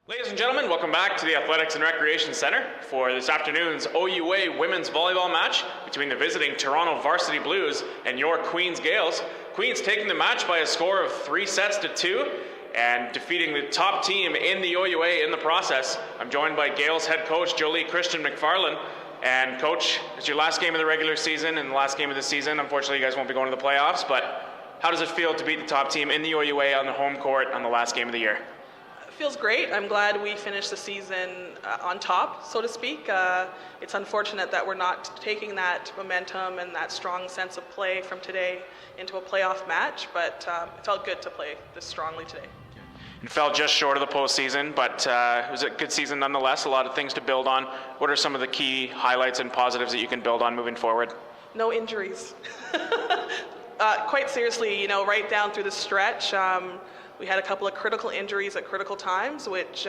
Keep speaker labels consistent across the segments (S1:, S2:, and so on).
S1: Ladies and gentlemen, welcome back to the Athletics and Recreation Center for this afternoon's OUA women's volleyball match between the visiting Toronto Varsity Blues and your Queens Gaels. Queens taking the match by a score of 3-2 and defeating the top team in the OUA in the process. I'm joined by Gaels head coach Jolie Christian McFarlane. And coach, it's your last game of the regular season and the last game of the season. Unfortunately, you guys won't be going to the playoffs, but how does it feel to beat the top team in the OUA on the home court on the last game of the year?
S2: Feels great. I'm glad we finished the season on top, so to speak. It's unfortunate that we're not taking that momentum and that strong sense of play from today into a playoff match, but it felt good to play this strongly today.
S1: It fell just short of the postseason, but it was a good season nonetheless. A lot of things to build on. What are some of the key highlights and positives that you can build on moving forward?
S2: No injuries. Quite seriously, right down through the stretch, we had a couple of critical injuries at critical times, which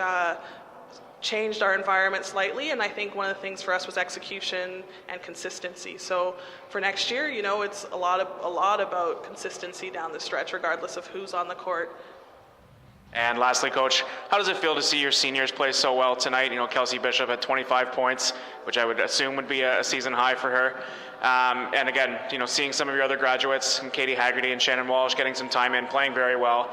S2: changed our environment slightly, and I think one of the things for us was execution and consistency. So for next year, it's a lot about consistency down the stretch, regardless of who's on the court.
S1: And lastly, coach, how does it feel to see your seniors play so well tonight? Kelsey Bishop had 25 points, which I would assume would be a season high for her. And again, seeing some of your other graduates, and Katie Haggerty and Shannon Walsh getting some time in, playing very well.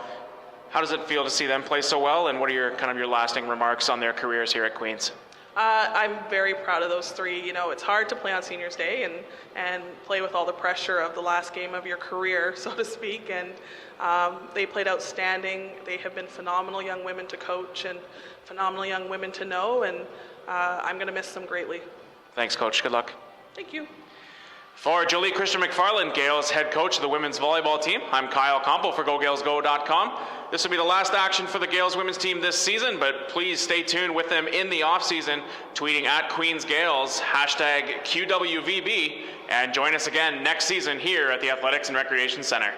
S1: How does it feel to see them play so well, and what are your lasting remarks on their careers here at Queens?
S2: I'm very proud of those three. It's hard to play on Seniors Day and play with all the pressure of the last game of your career, so to speak. And they played outstanding. They have been phenomenal young women to coach and phenomenal young women to know, and I'm going to miss them greatly.
S1: Thanks, Coach. Good luck.
S2: Thank you.
S1: For Jolie Christian McFarlane, Gaels head coach of the women's volleyball team, I'm Kyle Compo for GoGaelsGo.com. This will be the last action for the Gaels women's team this season, but please stay tuned with them in the offseason, tweeting at Queens Gaels, #QWVB, and join us again next season here at the Athletics and Recreation Center.